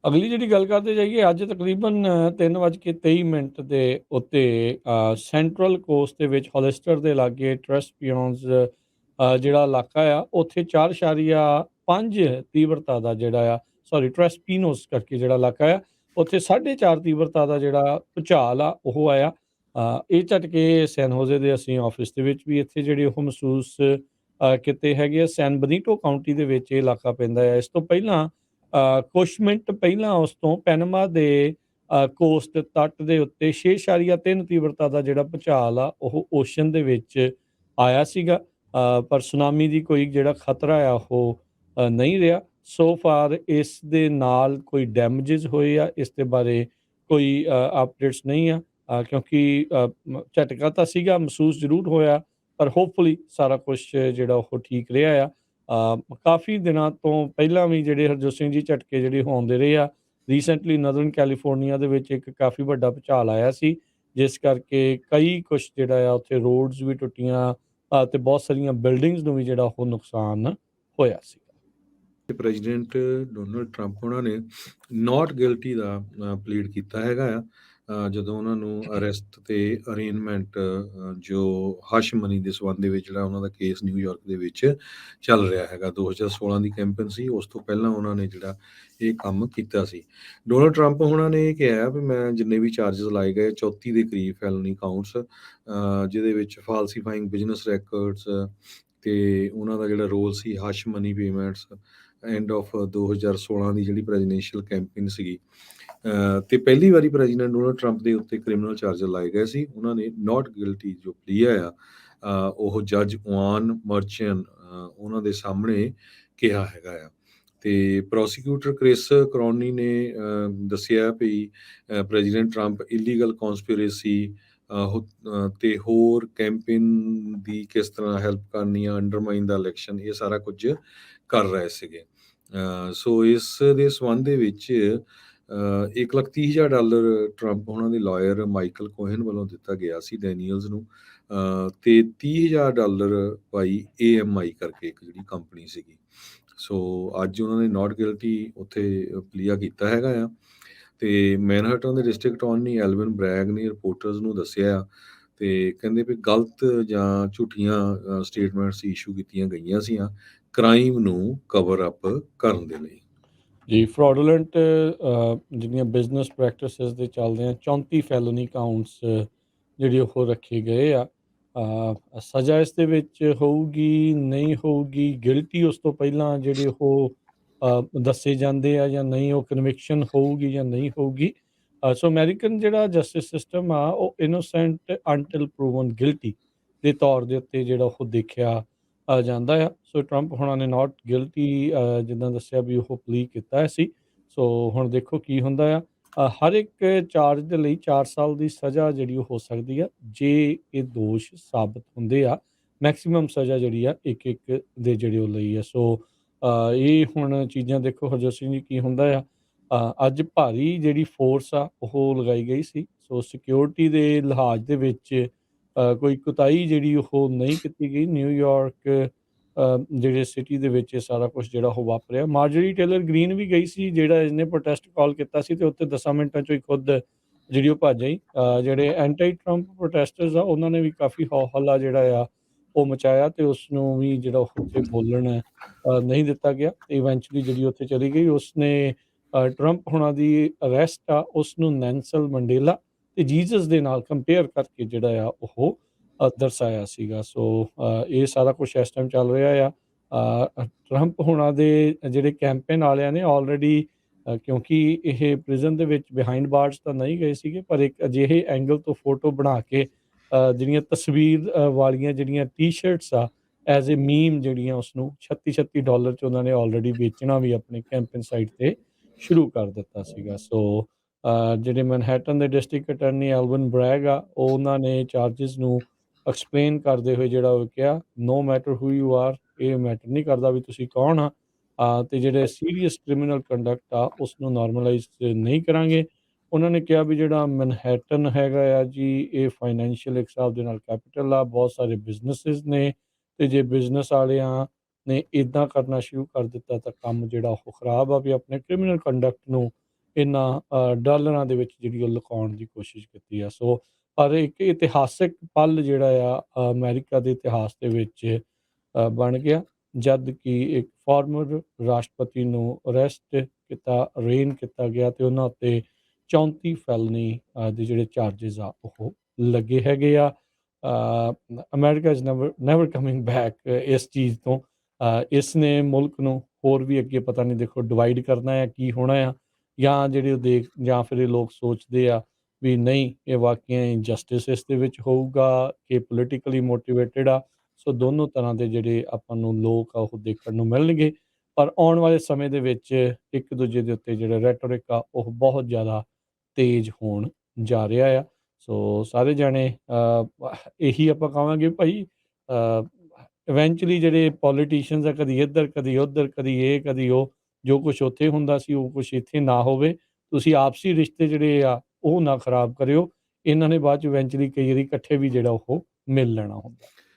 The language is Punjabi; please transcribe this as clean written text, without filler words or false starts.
ਅਗਲੀ ਜਿਹੜੀ ਗੱਲ ਕਰਦੇ ਜਾਈਏ, ਅੱਜ ਤਕਰੀਬਨ 3:23 ਦੇ ਉੱਤੇ ਸੈਂਟਰਲ ਕੋਸਟ ਦੇ ਵਿੱਚ ਹੋਲਿਸਟਰ ਦੇ ਲਾਗੇ ਟ੍ਰੈਸਪਿਓਨਸ ਜਿਹੜਾ ਇਲਾਕਾ ਆ, ਉੱਥੇ 4.5 ਤੀਬਰਤਾ ਦਾ ਜਿਹੜਾ ਆ, ਸੌਰੀ ਟ੍ਰੈਸਪੀਨੋਸ ਕਰਕੇ ਜਿਹੜਾ ਇਲਾਕਾ ਆ, ਉੱਥੇ 4.5 ਤੀਬਰਤਾ ਦਾ ਜਿਹੜਾ ਭੂਚਾਲ ਆ ਉਹ ਆਇਆ। ਇਹ ਝਟਕੇ ਸੈਨ ਹੋਜ਼ੇ ਦੇ ਅਸੀਂ ਆਫਿਸ ਦੇ ਵਿੱਚ ਵੀ ਇੱਥੇ ਜਿਹੜੇ ਉਹ ਮਹਿਸੂਸ ਕੀਤੇ ਹੈਗੇ ਆ। ਸੈਨ ਬਨੀਟੋ ਕਾਊਂਟੀ ਦੇ ਵਿੱਚ ਇਹ ਇਲਾਕਾ ਪੈਂਦਾ ਆ। ਇਸ ਤੋਂ ਪਹਿਲਾਂ ਕੁਛ ਮਿੰਟ ਪਹਿਲਾਂ ਉਸ ਤੋਂ ਪੈਨਮਾ ਦੇ ਕੋਸਟ ਤੱਟ ਦੇ ਉੱਤੇ 6.3 ਤੀਬਰਤਾ ਦਾ ਜਿਹੜਾ ਭੂਚਾਲ ਆ ਉਹ ਓਸ਼ਨ ਦੇ ਵਿੱਚ ਆਇਆ ਸੀਗਾ। ਪਰ ਸੁਨਾਮੀ ਦੀ ਕੋਈ ਜਿਹੜਾ ਖਤਰਾ ਆ ਉਹ ਨਹੀਂ ਰਿਹਾ ਸੋ ਫਾਰ। ਇਸ ਦੇ ਨਾਲ ਕੋਈ ਡੈਮੇਜਸ ਹੋਏ ਆ ਇਸ ਦੇ ਬਾਰੇ ਕੋਈ ਅਪਡੇਟਸ ਨਹੀਂ ਆ, ਕਿਉਂਕਿ ਝਟਕਾ ਤਾਂ ਸੀਗਾ, ਮਹਿਸੂਸ ਜ਼ਰੂਰ ਹੋਇਆ, ਪਰ ਹੋਪਫੁਲੀ ਸਾਰਾ ਕੁਛ ਜਿਹੜਾ ਉਹ ਠੀਕ ਰਿਹਾ ਆ। ਕਾਫੀ ਦਿਨਾਂ ਤੋਂ ਪਹਿਲਾਂ ਵੀ ਜਿਹੜੇ ਹਰਜੋਤ ਸਿੰਘ ਜੀ ਝਟਕੇ ਜਿਹੜੇ ਆਉਂਦੇ ਰਹੇ ਆ। ਰੀਸੈਂਟਲੀ ਨਦਰਨ ਕੈਲੀਫੋਰਨੀਆ ਦੇ ਵਿੱਚ ਇੱਕ ਕਾਫੀ ਵੱਡਾ ਭੂਚਾਲ ਆਇਆ ਸੀ, ਜਿਸ ਕਰਕੇ ਕਈ ਕੁਛ ਜਿਹੜਾ ਆ ਉੱਥੇ ਰੋਡਸ ਵੀ ਟੁੱਟੀਆਂ ਤੇ ਬਹੁਤ ਸਾਰੀਆਂ ਬਿਲਡਿੰਗਸ ਨੂੰ ਵੀ ਜਿਹੜਾ ਉਹ ਨੁਕਸਾਨ ਹੋਇਆ ਸੀ। ਪ੍ਰੈਜ਼ੀਡੈਂਟ ਡੋਨਲਡ ਟਰੰਪ ਉਹਨਾਂ ਨੇ ਨਾਟ ਗਿਲਟੀ ਦਾ ਪਲੀਡ ਕੀਤਾ ਹੈਗਾ ਆ ਜਦੋਂ ਉਹਨਾਂ ਨੂੰ ਅਰੈਸਟ ਤੇ ਅਰੇਨਮੈਂਟ ਜੋ ਹਸ਼ ਮਨੀ ਦੇ ਸੰਬੰਧ ਦੇ ਵਿੱਚ ਜਿਹੜਾ ਉਹਨਾਂ ਦਾ ਕੇਸ ਨਿਊਯਾਰਕ ਦੇ ਵਿੱਚ ਚੱਲ ਰਿਹਾ ਹੈਗਾ। 2016 ਦੀ ਕੈਂਪੇਨ ਸੀ, ਉਸ ਤੋਂ ਪਹਿਲਾਂ ਉਹਨਾਂ ਨੇ ਜਿਹੜਾ ਇਹ ਕੰਮ ਕੀਤਾ ਸੀ। ਡੋਨਲਡ ਟਰੰਪ ਉਹਨਾਂ ਨੇ ਇਹ ਕਿਹਾ ਵੀ ਮੈਂ ਜਿੰਨੇ ਵੀ ਚਾਰਜਸ ਲਾਏ ਗਏ 34 ਦੇ ਕਰੀਬ ਫੈਲਨੀ ਕਾਊਂਟਸ, ਜਿਹਦੇ ਵਿੱਚ ਫਾਲਸੀਫਾਈਂਗ ਬਿਜ਼ਨਸ ਰੈਕਰਡਸ ਤੇ ਉਹਨਾਂ ਦਾ ਜਿਹੜਾ ਰੋਲ ਸੀ hush money payments end of 2016 ਦੀ ਜਿਹੜੀ ਪ੍ਰੈਜ਼ੀਡੈਂਸ਼ੀਅਲ ਕੈਂਪੇਨ ਸੀਗੀ। ਤੇ ਪਹਿਲੀ ਵਾਰੀ ਪ੍ਰੈਜ਼ੀਡੈਂਟ ਡੋਨਲਡ ਟਰੰਪ ਦੇ ਉੱਤੇ ਕ੍ਰਿਮੀਨਲ ਚਾਰਜਰ ਲਾਏ ਗਏ ਸੀ। ਉਹਨਾਂ ਨੇ ਨਾਟ ਗਿਲਟੀ ਜੋ ਪਲੀ ਆ ਉਹ ਜੱਜ ਓਆਨ ਮਰਚਨ ਉਹਨਾਂ ਦੇ ਸਾਹਮਣੇ ਕਿਹਾ ਹੈਗਾ ਆ। ਤੇ ਪ੍ਰੋਸੀਕਿਊਟਰ ਕ੍ਰਿਸ ਕਰੋਨੀ ਨੇ ਦੱਸਿਆ ਵੀ ਪ੍ਰੈਜ਼ੀਡੈਂਟ ਟਰੰਪ ਇਲੀਗਲ ਕੌਨਸਪੀਰੇਸੀ ਤੇ ਹੋਰ ਕੈਂਪੇਨ ਦੀ ਕਿਸ ਤਰ੍ਹਾਂ ਹੈਲਪ ਕਰਨੀ ਆ, ਅੰਡਰਮਾਈਨ ਦਾ ਇਲੈਕਸ਼ਨ, ਇਹ ਸਾਰਾ ਕੁਝ ਕਰ ਰਹੇ ਸੀਗੇ। ਸੋ ਇਸ ਦੇ ਸੰਬੰਧ ਦੇ ਵਿੱਚ $1,30,000 ਟਰੰਪ ਉਹਨਾਂ ਦੇ ਲਾਇਰ ਮਾਈਕਲ ਕੋਹਨ ਵੱਲੋਂ ਦਿੱਤਾ ਗਿਆ ਸੀ ਡੈਨੀਅਲਸ ਨੂੰ, ਤੇ $30,000 ਬਾਈ AMI ਕਰਕੇ ਇੱਕ ਜਿਹੜੀ ਕੰਪਨੀ ਸੀਗੀ। ਸੋ ਅੱਜ ਉਹਨਾਂ ਨੇ ਨਾਟ ਗਿਲਟੀ ਉੱਥੇ ਪਲੀਆ ਕੀਤਾ ਹੈਗਾ ਆ। ਤੇ ਮੈਨਹਟਨ ਦੇ ਡਿਸਟ੍ਰਿਕਟ ਅਟਾਰਨੀ ਐਲਵਿਨ ਬ੍ਰੈਗ ਨੇ ਰਿਪੋਰਟਰਸ ਨੂੰ ਦੱਸਿਆ ਤੇ ਕਹਿੰਦੇ ਵੀ ਗਲਤ ਜਾਂ ਝੂਠੀਆਂ ਸਟੇਟਮੈਂਟਸ ਇਸ਼ੂ ਕੀਤੀਆਂ ਗਈਆਂ ਸੀਆਂ ਕ੍ਰਾਈਮ ਨੂੰ ਕਵਰ ਅਪ ਕਰਨ ਦੇ ਲਈ। ਜੀ, ਫਰਾਡੂਲੈਂਟ ਜਿਹੜੀਆਂ ਬਿਜ਼ਨਸ ਪ੍ਰੈਕਟਿਸਿਸ ਦੇ ਚੱਲਦੇ ਆ 34 ਫੈਲੋਨੀ ਕਾਊਂਟਸ ਜਿਹੜੇ ਉਹ ਰੱਖੇ ਗਏ ਆ। ਸਜ਼ਾ ਇਸ ਦੇ ਵਿੱਚ ਹੋਊਗੀ ਨਹੀਂ ਹੋਊਗੀ, ਗਿਲਟੀ ਉਸ ਤੋਂ ਪਹਿਲਾਂ ਜਿਹੜੇ ਉਹ ਦੱਸੇ ਜਾਂਦੇ ਆ ਜਾਂ ਨਹੀਂ, ਉਹ ਕਨਵਿਕਸ਼ਨ ਹੋਊਗੀ ਜਾਂ ਨਹੀਂ ਹੋਊਗੀ। ਸੋ ਅਮਰੀਕਨ ਜਿਹੜਾ ਜਸਟਿਸ ਸਿਸਟਮ ਆ ਉਹ ਇਨੋਸੈਂਟ ਅੰਟਿਲ ਪ੍ਰੂਵਨ ਗਿਲਟੀ ਦੇ ਤੌਰ ਦੇ ਉੱਤੇ ਜਿਹੜਾ ਉਹ ਦੇਖਿਆ ਜਾਂਦਾ ਆ। ਸੋ ਟਰੰਪ ਹੋਣਾ ਨੇ ਨਾਟ ਗਿਲਟੀ ਜਿੱਦਾਂ ਦੱਸਿਆ ਵੀ ਉਹ ਪਲੀ ਕੀਤਾ ਸੀ। ਸੋ ਹੁਣ ਦੇਖੋ ਕੀ ਹੁੰਦਾ ਆ। ਹਰ ਇੱਕ ਚਾਰਜ ਦੇ ਲਈ 4 ਸਾਲ ਦੀ ਸਜ਼ਾ ਜਿਹੜੀ ਉਹ ਹੋ ਸਕਦੀ ਆ ਜੇ ਇਹ ਦੋਸ਼ ਸਾਬਤ ਹੁੰਦੇ ਆ। ਮੈਕਸੀਮਮ ਸਜ਼ਾ ਜਿਹੜੀ ਆ ਇੱਕ ਦੇ ਜਿਹੜੇ ਉਹ ਲਈ ਆ। ਸੋ ਇਹ ਹੁਣ ਚੀਜ਼ਾਂ ਦੇਖੋ ਹਰਜੋਤ ਸਿੰਘ ਜੀ ਕੀ ਹੁੰਦਾ ਆ। ਅੱਜ ਭਾਰੀ ਜਿਹੜੀ ਫੋਰਸ ਆ ਉਹ ਲਗਾਈ ਗਈ ਸੀ। ਸੋ ਸਿਕਿਉਰਿਟੀ ਦੇ ਲਿਹਾਜ਼ ਦੇ ਵਿੱਚ ਕੋਈ ਕੁਤਾਹੀ ਜਿਹੜੀ ਉਹ ਨਹੀਂ ਕੀਤੀ ਗਈ। ਨਿਊਯਾਰਕ ਜਿਹੜੇ ਸਿਟੀ ਦੇ ਵਿੱਚ ਇਹ ਸਾਰਾ ਕੁਛ ਜਿਹੜਾ ਉਹ ਵਾਪਰਿਆ। ਮਾਰਜਰੀ ਟੇਲਰ ਗ੍ਰੀਨ ਵੀ ਗਈ ਸੀ, ਜਿਹੜਾ ਇਹਨੇ ਪ੍ਰੋਟੈਸਟ ਕਾਲ ਕੀਤਾ ਸੀ, ਤੇ ਉੱਥੇ 10 ਮਿੰਟਾਂ 'ਚੋਂ ਹੀ ਖੁਦ ਜਿਹੜੀ ਉਹ ਭੱਜ ਆਈ। ਜਿਹੜੇ ਐਂਟੀ ਟਰੰਪ ਪ੍ਰੋਟੈਸਟਰਸ ਆ ਉਹਨਾਂ ਨੇ ਵੀ ਕਾਫੀ ਹੱਲਾ ਜਿਹੜਾ ਆ ਉਹ ਮਚਾਇਆ ਤੇ ਉਸ ਨੂੰ ਵੀ ਜਿਹੜਾ ਉੱਥੇ ਬੋਲਣ ਨਹੀਂ ਦਿੱਤਾ ਗਿਆ। ਤੇ ਇਵੈਂਚੁਅਲੀ ਜਿਹੜੀ ਉੱਥੇ ਚਲੀ ਗਈ। ਉਸਨੇ ਟਰੰਪ ਹੋਣਾ ਦੀ ਅਰੈਸਟ ਆ ਉਸਨੂੰ ਨੈਂਸਲ ਮੰਡੇਲਾ ਤੇ ਜੀਸਸ ਦੇ ਨਾਲ ਕੰਪੇਅਰ ਕਰਕੇ ਜਿਹੜਾ ਆ ਉਹ ਦਰਸਾਇਆ ਸੀਗਾ। ਸੋ ਇਹ ਸਾਰਾ ਕੁਛ ਇਸ ਟਾਈਮ ਚੱਲ ਰਿਹਾ ਆ। ਟਰੰਪ ਹੋਣਾ ਦੇ ਜਿਹੜੇ ਕੈਂਪੇਨ ਵਾਲਿਆਂ ਨੇ ਆਲਰੇਡੀ, ਕਿਉਂਕਿ ਇਹ ਪ੍ਰਿਜ਼ਨ ਦੇ ਵਿੱਚ ਬਿਹਾਈਂਡ ਬਾਰਸ ਤਾਂ ਨਹੀਂ ਗਏ ਸੀਗੇ, ਪਰ ਇੱਕ ਅਜਿਹੇ ਐਂਗਲ ਤੋਂ ਫੋਟੋ ਬਣਾ ਕੇ ਜਿਹੜੀਆਂ ਤਸਵੀਰ ਵਾਲੀਆਂ ਜਿਹੜੀਆਂ ਟੀ-ਸ਼ਰਟਸ ਆ ਐਜ਼ ਏ ਮੀਮ ਜਿਹੜੀਆਂ ਉਸਨੂੰ $36 'ਚ ਉਹਨਾਂ ਨੇ ਆਲਰੇਡੀ ਵੇਚਣਾ ਵੀ ਆਪਣੇ ਕੈਂਪੇਨ ਸਾਈਟ 'ਤੇ ਸ਼ੁਰੂ ਕਰ ਦਿੱਤਾ ਸੀਗਾ। ਸੋ ਜਿਹੜੇ ਮੈਨਹੈਟਨ ਦੇ ਡਿਸਟ੍ਰਿਕਟ ਅਟਾਰਨੀ ਐਲਵਿਨ ਬ੍ਰੈਗ ਆ ਉਹਨਾਂ ਨੇ ਚਾਰਜਿਸ ਨੂੰ ਐਕਸਪਲੇਨ ਕਰਦੇ ਹੋਏ ਜਿਹੜਾ ਉਹ ਕਿਹਾ no matter who you are, ਇਹ ਮੈਟਰ ਨਹੀਂ ਕਰਦਾ ਵੀ ਤੁਸੀਂ ਕੌਣ ਆ, ਤੇ ਜਿਹੜੇ ਸੀਰੀਅਸ ਕ੍ਰਿਮੀਨਲ ਕੰਡਕਟ ਆ ਉਸ ਨੂੰ ਨਾਰਮਲਾਈਜ਼ ਨਹੀਂ ਕਰਾਂਗੇ। ਉਹਨਾਂ ਨੇ ਕਿਹਾ ਵੀ ਜਿਹੜਾ ਮੈਨਹੈਟਨ ਹੈਗਾ ਆ ਜੀ ਇਹ ਫਾਈਨੈਂਸ਼ੀਅਲ ਇੱਕ ਹਿਸਾਬ ਦੇ ਨਾਲ ਕੈਪੀਟਲ ਆ, ਬਹੁਤ ਸਾਰੇ ਬਿਜ਼ਨਸਿਸ ਨੇ, ਤੇ ਜੇ ਬਿਜ਼ਨਸ ਵਾਲਿਆਂ ਨੇ ਇੱਦਾਂ ਕਰਨਾ ਸ਼ੁਰੂ ਕਰ ਦਿੱਤਾ ਤਾਂ ਕੰਮ ਜਿਹੜਾ ਉਹ ਖਰਾਬ ਆ। ਵੀ ਆਪਣੇ ਕ੍ਰਿਮੀਨਲ ਕੰਡਕਟ ਨੂੰ ਇਹਨਾਂ ਡਾਲਰਾਂ ਦੇ ਵਿੱਚ ਜਿਹੜੀ ਉਹ ਲੁਕਾਉਣ ਦੀ ਕੋਸ਼ਿਸ਼ ਕੀਤੀ ਆ। ਸੋ ਪਰ ਇੱਕ ਇਤਿਹਾਸਿਕ ਪਲ ਜਿਹੜਾ ਆ ਅਮਰੀਕਾ ਦੇ ਇਤਿਹਾਸ ਦੇ ਵਿੱਚ ਬਣ ਗਿਆ, ਜਦ ਕਿ ਇੱਕ ਫਾਰਮਰ ਰਾਸ਼ਟਰਪਤੀ ਨੂੰ ਅਰੈਸਟ ਕੀਤਾ, ਅਰੇਨ ਕੀਤਾ ਗਿਆ ਤੇ ਉਹਨਾਂ ਉੱਤੇ 34 ਫੈਲਨੀ ਦੇ ਜਿਹੜੇ ਚਾਰਜਿਸ ਆ ਉਹ ਲੱਗੇ ਹੈਗੇ ਆ। America is never never coming back ਇਸ ਚੀਜ਼ ਤੋਂ। ਇਸ ਨੇ ਮੁਲਕ ਨੂੰ ਹੋਰ ਵੀ ਅੱਗੇ ਪਤਾ ਨਹੀਂ ਦੇਖੋ ਡਿਵਾਈਡ ਕਰਨਾ ਹੈ, ਕੀ ਹੋਣਾ ਆ, ਜਾਂ ਜਿਹੜੇ ਉਹ ਦੇਖ ਜਾਂ ਫਿਰ ਇਹ ਲੋਕ ਸੋਚਦੇ ਆ ਵੀ ਨਹੀਂ ਇਹ ਵਾਕਿਆ ਇੰਜਸਟਿਸ ਇਸ ਦੇ ਵਿੱਚ ਹੋਊਗਾ ਕਿ ਪੋਲੀਟੀਕਲੀ ਮੋਟੀਵੇਟਿਡ ਆ। ਸੋ ਦੋਨੋਂ ਤਰ੍ਹਾਂ ਦੇ ਜਿਹੜੇ ਆਪਾਂ ਨੂੰ ਲੋਕ ਆ ਉਹ ਦੇਖਣ ਨੂੰ ਮਿਲਣਗੇ, ਪਰ ਆਉਣ ਵਾਲੇ ਸਮੇਂ ਦੇ ਵਿੱਚ ਇੱਕ ਦੂਜੇ ਦੇ ਉੱਤੇ ਜਿਹੜਾ ਰੈਟੋਰਿਕ ਆ ਉਹ ਬਹੁਤ ਜ਼ਿਆਦਾ ਤੇਜ਼ ਹੋਣ ਜਾ ਰਿਹਾ ਆ। ਸੋ ਸਾਰੇ ਜਾਣੇ ਇਹੀ ਆਪਾਂ ਕਹਾਂਗੇ ਭਾਈ, ਇਵੈਂਚੁਅਲੀ ਜਿਹੜੇ ਪੋਲੀਟੀਸ਼ੀਅਨਸ ਆ ਕਦੀ ਇੱਧਰ ਕਦੀ ਉੱਧਰ ਕਦੀ ਇਹ ਕਦੀ ਉਹ, ਜੋ ਕੁਛ ਉੱਥੇ ਹੁੰਦਾ ਸੀ ਉਹ ਕੁਛ ਇੱਥੇ ਨਾ ਹੋਵੇ। ਤੁਸੀਂ ਆਪਸੀ ਰਿਸ਼ਤੇ ਜਿਹੜੇ ਆ ਉਹ ਨਾ ਖਰਾਬ ਕਰਿਓ। ਇਹਨਾਂ ਨੇ ਬਾਅਦ 'ਚ ਇਵੈਂਚੁਅਲੀ ਕਈ ਵਾਰੀ ਇਕੱਠੇ ਵੀ ਜਿਹੜਾ ਉਹ ਮਿਲ ਲੈਣਾ ਹੁੰਦਾ।